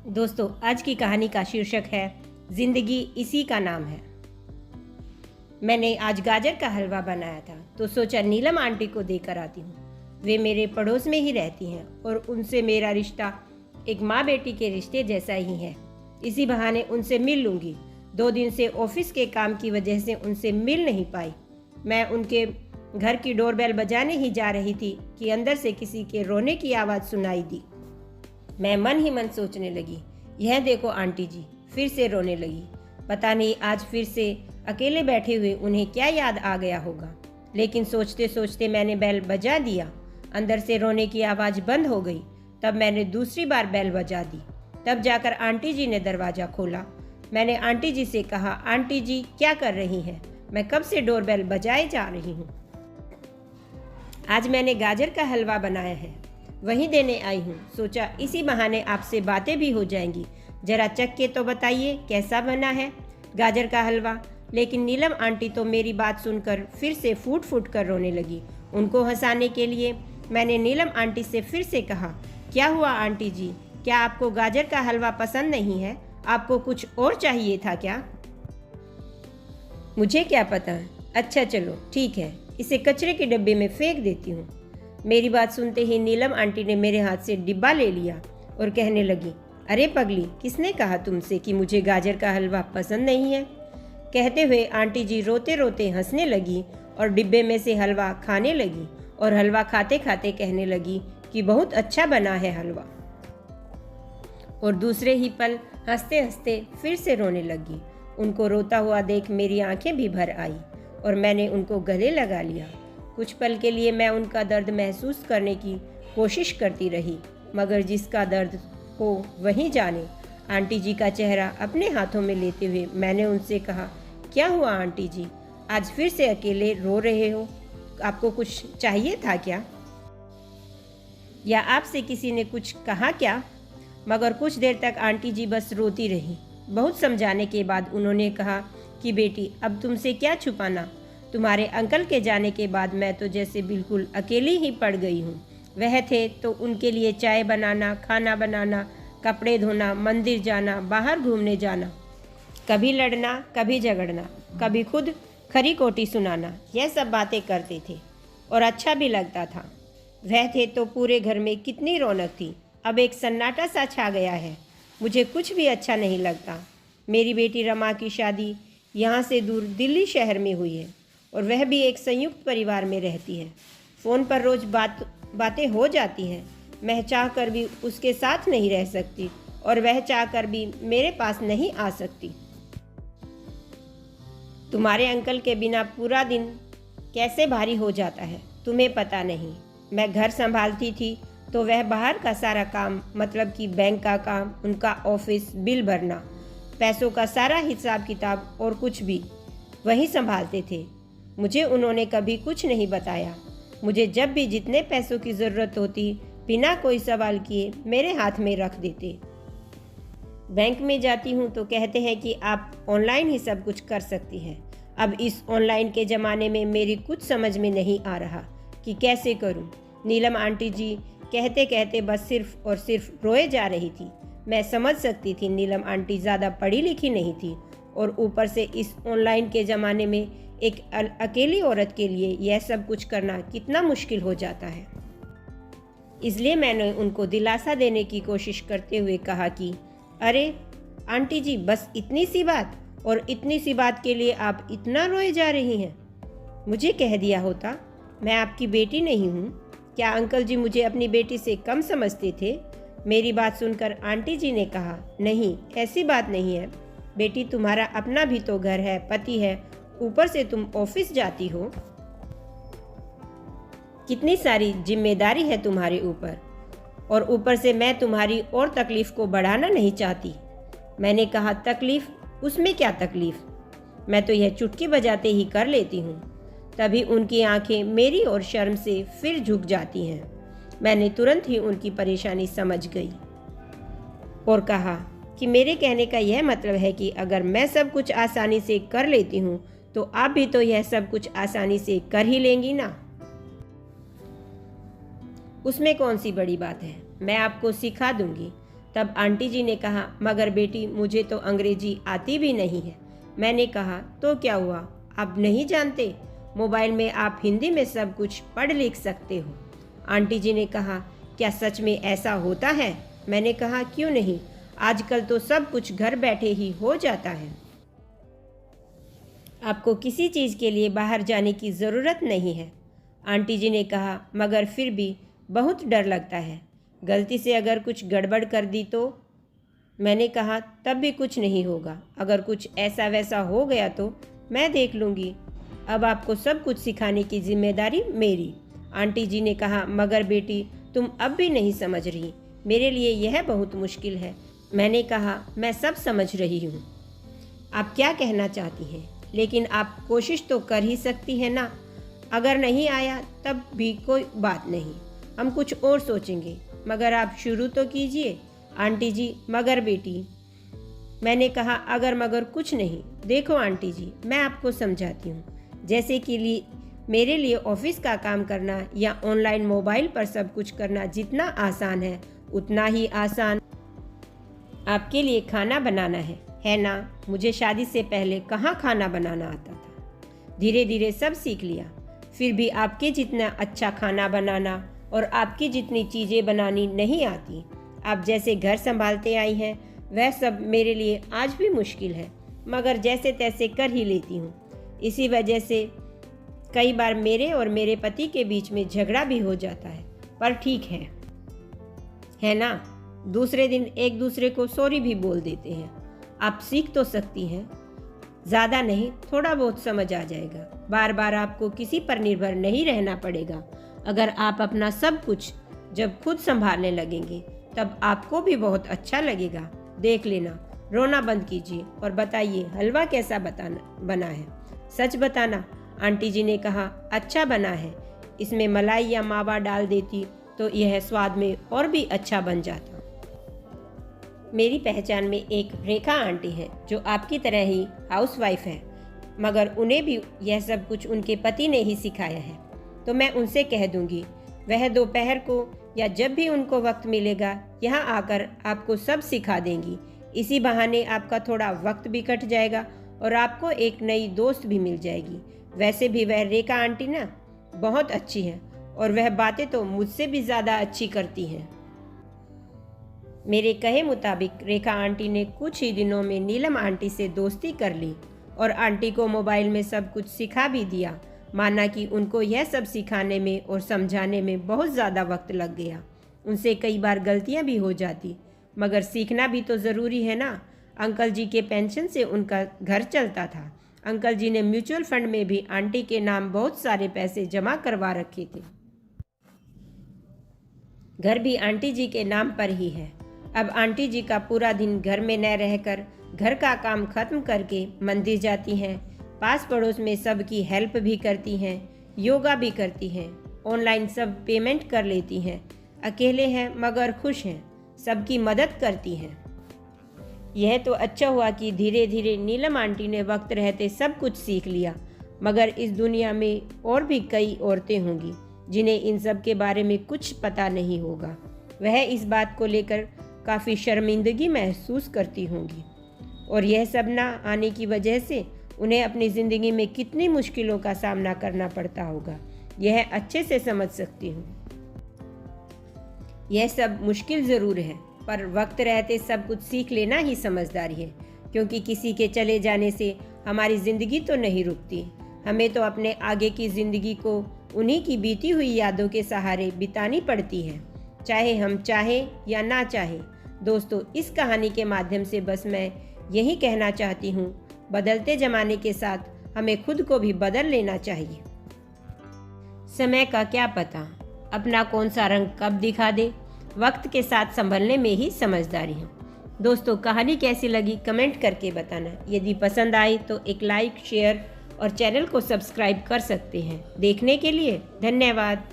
दोस्तों, आज की कहानी का शीर्षक है जिंदगी इसी का नाम है। मैंने आज गाजर का हलवा बनाया था तो सोचा नीलम आंटी को देकर आती हूँ। वे मेरे पड़ोस में ही रहती हैं और उनसे मेरा रिश्ता एक माँ बेटी के रिश्ते जैसा ही है। इसी बहाने उनसे मिल लूँगी। 2 दिन से ऑफिस के काम की वजह से उनसे मिल नहीं पाई। मैं उनके घर की डोरबेल बजाने ही जा रही थी कि अंदर से किसी के रोने की आवाज़ सुनाई दी। मैं मन ही मन सोचने लगी, यह देखो आंटी जी फिर से रोने लगी। पता नहीं आज फिर से अकेले बैठे हुए उन्हें क्या याद आ गया होगा। लेकिन सोचते सोचते मैंने बेल बजा दिया। अंदर से रोने की आवाज़ बंद हो गई। तब मैंने दूसरी बार बेल बजा दी। तब जाकर आंटी जी ने दरवाज़ा खोला। मैंने आंटी जी से कहा, आंटी जी क्या कर रही हैं? मैं कब से डोरबेल बजाए जा रही हूँ। आज मैंने गाजर का हलवा बनाया है, वहीं देने आई हूँ। सोचा इसी बहाने आपसे बातें भी हो जाएंगी। जरा चख के तो बताइए कैसा बना है गाजर का हलवा। लेकिन नीलम आंटी तो मेरी बात सुनकर फिर से फूट फूट कर रोने लगी। उनको हंसाने के लिए मैंने नीलम आंटी से फिर से कहा, क्या हुआ आंटी जी, क्या आपको गाजर का हलवा पसंद नहीं है? आपको कुछ और चाहिए था क्या? मुझे क्या पता। अच्छा चलो ठीक है, इसे कचरे के डब्बे में फेंक देती हूँ। मेरी बात सुनते ही नीलम आंटी ने मेरे हाथ से डिब्बा ले लिया और कहने लगी, अरे पगली, किसने कहा तुमसे कि मुझे गाजर का हलवा पसंद नहीं है? कहते हुए आंटी जी रोते रोते हंसने लगी और डिब्बे में से हलवा खाने लगी और हलवा खाते खाते कहने लगी कि बहुत अच्छा बना है हलवा। और दूसरे ही पल हंसते हंसते फिर से रोने लगी। उनको रोता हुआ देख मेरी आंखें भी भर आई और मैंने उनको गले लगा लिया। कुछ पल के लिए मैं उनका दर्द महसूस करने की कोशिश करती रही, मगर जिसका दर्द हो वही जाने। आंटी जी का चेहरा अपने हाथों में लेते हुए मैंने उनसे कहा, क्या हुआ आंटी जी, आज फिर से अकेले रो रहे हो? आपको कुछ चाहिए था क्या? या आपसे किसी ने कुछ कहा क्या? मगर कुछ देर तक आंटी जी बस रोती रही। बहुत समझाने के बाद उन्होंने कहा कि बेटी, अब तुमसे क्या छुपाना। तुम्हारे अंकल के जाने के बाद मैं तो जैसे बिल्कुल अकेली ही पड़ गई हूँ। वह थे तो उनके लिए चाय बनाना, खाना बनाना, कपड़े धोना, मंदिर जाना, बाहर घूमने जाना, कभी लड़ना, कभी झगड़ना, कभी खुद खरी खोटी सुनाना, यह सब बातें करते थे और अच्छा भी लगता था। वह थे तो पूरे घर में कितनी रौनक थी। अब एक सन्नाटा सा छा गया है। मुझे कुछ भी अच्छा नहीं लगता। मेरी बेटी रमा की शादी यहाँ से दूर दिल्ली शहर में हुई है और वह भी एक संयुक्त परिवार में रहती है। फ़ोन पर रोज़ बातें हो जाती हैं। मैं चाह कर भी उसके साथ नहीं रह सकती और वह चाह कर भी मेरे पास नहीं आ सकती। तुम्हारे अंकल के बिना पूरा दिन कैसे भारी हो जाता है तुम्हें पता नहीं। मैं घर संभालती थी तो वह बाहर का सारा काम, मतलब कि बैंक का काम, उनका ऑफिस, बिल भरना, पैसों का सारा हिसाब किताब और कुछ भी वही संभालते थे। मुझे उन्होंने कभी कुछ नहीं बताया। मुझे जब भी जितने पैसों की ज़रूरत होती बिना कोई सवाल किए मेरे हाथ में रख देते। बैंक में जाती हूँ तो कहते हैं कि आप ऑनलाइन ही सब कुछ कर सकती हैं। अब इस ऑनलाइन के ज़माने में मेरी कुछ समझ में नहीं आ रहा कि कैसे करूँ। नीलम आंटी जी कहते कहते बस सिर्फ और सिर्फ रोए जा रही थी। मैं समझ सकती थी नीलम आंटी ज़्यादा पढ़ी लिखी नहीं थी और ऊपर से इस ऑनलाइन के ज़माने में एक अकेली औरत के लिए यह सब कुछ करना कितना मुश्किल हो जाता है। इसलिए मैंने उनको दिलासा देने की कोशिश करते हुए कहा कि अरे आंटी जी, बस इतनी सी बात, और इतनी सी बात के लिए आप इतना रोए जा रही हैं। मुझे कह दिया होता मैं आपकी बेटी नहीं हूँ। क्या अंकल जी मुझे अपनी बेटी से कम समझते थे? मेरी बात सुनकर आंटी जी ने कहा, नहीं, ऐसी बात नहीं है बेटी, तुम्हारा अपना भी तो घर है, पति है, ऊपर से तुम ऑफिस जाती हो, कितनी सारी जिम्मेदारी है तुम्हारे ऊपर, और ऊपर से मैं तुम्हारी और तकलीफ को बढ़ाना नहीं चाहती। मैंने कहा, तकलीफ? उसमें क्या तकलीफ, मैं तो यह चुटकी बजाते ही कर लेती हूँ। तभी उनकी आंखें मेरी और शर्म से फिर झुक जाती हैं। मैंने तुरंत ही उनकी परेशानी समझ गई और कहा कि मेरे कहने का यह मतलब है कि अगर मैं सब कुछ आसानी से कर लेती हूँ तो आप भी तो यह सब कुछ आसानी से कर ही लेंगी ना। उसमें कौन सी बड़ी बात है, मैं आपको सिखा दूंगी। तब आंटी जी ने कहा, मगर बेटी मुझे तो अंग्रेजी आती भी नहीं है। मैंने कहा, तो क्या हुआ, आप नहीं जानते? मोबाइल में आप हिंदी में सब कुछ पढ़ लिख सकते हो। आंटी जी ने कहा, क्या सच में ऐसा होता है? मैंने कहा, क्यों नहीं, आजकल तो सब कुछ घर बैठे ही हो जाता है। आपको किसी चीज़ के लिए बाहर जाने की ज़रूरत नहीं है। आंटी जी ने कहा, मगर फिर भी बहुत डर लगता है, गलती से अगर कुछ गड़बड़ कर दी तो? मैंने कहा, तब भी कुछ नहीं होगा, अगर कुछ ऐसा वैसा हो गया तो मैं देख लूँगी। अब आपको सब कुछ सिखाने की जिम्मेदारी मेरी। आंटी जी ने कहा, मगर बेटी तुम अब भी नहीं समझ रही, मेरे लिए यह बहुत मुश्किल है। मैंने कहा, मैं सब समझ रही हूँ, आप क्या कहना चाहती हैं, लेकिन आप कोशिश तो कर ही सकती हैं ना। अगर नहीं आया तब भी कोई बात नहीं, हम कुछ और सोचेंगे, मगर आप शुरू तो कीजिए। आंटी जी, मगर बेटी। मैंने कहा, अगर मगर कुछ नहीं। देखो आंटी जी, मैं आपको समझाती हूँ। जैसे कि मेरे लिए ऑफिस का काम करना या ऑनलाइन मोबाइल पर सब कुछ करना जितना आसान है, उतना ही आसान आपके लिए खाना बनाना है ना। मुझे शादी से पहले कहाँ खाना बनाना आता था, धीरे धीरे सब सीख लिया। फिर भी आपके जितना अच्छा खाना बनाना और आपकी जितनी चीज़ें बनानी नहीं आती। आप जैसे घर संभालते आई हैं, वह सब मेरे लिए आज भी मुश्किल है, मगर जैसे तैसे कर ही लेती हूँ। इसी वजह से कई बार मेरे और मेरे पति के बीच में झगड़ा भी हो जाता है, पर ठीक है ना। दूसरे दिन एक दूसरे को सॉरी भी बोल देते हैं। आप सीख तो सकती हैं, ज़्यादा नहीं, थोड़ा बहुत समझ आ जाएगा। बार बार आपको किसी पर निर्भर नहीं रहना पड़ेगा। अगर आप अपना सब कुछ जब खुद संभालने लगेंगे तब आपको भी बहुत अच्छा लगेगा। देख लेना, रोना बंद कीजिए और बताइए हलवा कैसा बना है। सच बताना। आंटी जी ने कहा, अच्छा बना है, इसमें मलाई या मावा डाल देती तो यह स्वाद में और भी अच्छा बन जाता। मेरी पहचान में एक रेखा आंटी है जो आपकी तरह ही हाउसवाइफ है, मगर उन्हें भी यह सब कुछ उनके पति ने ही सिखाया है। तो मैं उनसे कह दूंगी, वह दोपहर को या जब भी उनको वक्त मिलेगा यहाँ आकर आपको सब सिखा देंगी। इसी बहाने आपका थोड़ा वक्त भी कट जाएगा और आपको एक नई दोस्त भी मिल जाएगी। वैसे भी वह रेखा आंटी ना बहुत अच्छी है और वह बातें तो मुझसे भी ज़्यादा अच्छी करती हैं। मेरे कहे मुताबिक रेखा आंटी ने कुछ ही दिनों में नीलम आंटी से दोस्ती कर ली और आंटी को मोबाइल में सब कुछ सिखा भी दिया। माना कि उनको यह सब सिखाने में और समझाने में बहुत ज़्यादा वक्त लग गया। उनसे कई बार गलतियां भी हो जाती, मगर सीखना भी तो ज़रूरी है ना। अंकल जी के पेंशन से उनका घर चलता था। अंकल जी ने म्यूचुअल फंड में भी आंटी के नाम बहुत सारे पैसे जमा करवा रखे थे। घर भी आंटी जी के नाम पर ही है। अब आंटी जी का पूरा दिन घर में न रहकर घर का काम खत्म करके मंदिर जाती हैं, पास पड़ोस में सबकी हेल्प भी करती हैं, योगा भी करती हैं, ऑनलाइन सब पेमेंट कर लेती हैं, अकेले हैं मगर खुश हैं, सबकी मदद करती हैं। यह तो अच्छा हुआ कि धीरे धीरे नीलम आंटी ने वक्त रहते सब कुछ सीख लिया, मगर इस दुनिया में और भी कई औरतें होंगी जिन्हें इन सब के बारे में कुछ पता नहीं होगा। वह इस बात को लेकर काफ़ी शर्मिंदगी महसूस करती होंगी और यह सब ना आने की वजह से उन्हें अपनी ज़िंदगी में कितनी मुश्किलों का सामना करना पड़ता होगा, यह अच्छे से समझ सकती हूँ। यह सब मुश्किल ज़रूर है, पर वक्त रहते सब कुछ सीख लेना ही समझदारी है, क्योंकि किसी के चले जाने से हमारी ज़िंदगी तो नहीं रुकती। हमें तो अपने आगे की ज़िंदगी को उन्हीं की बीती हुई यादों के सहारे बितानी पड़ती है, चाहे हम चाहें या ना चाहें। दोस्तों, इस कहानी के माध्यम से बस मैं यही कहना चाहती हूँ, बदलते ज़माने के साथ हमें खुद को भी बदल लेना चाहिए। समय का क्या पता अपना कौन सा रंग कब दिखा दे, वक्त के साथ संभलने में ही समझदारी है। दोस्तों, कहानी कैसी लगी कमेंट करके बताना। यदि पसंद आई तो एक लाइक, शेयर और चैनल को सब्सक्राइब कर सकते हैं। देखने के लिए धन्यवाद।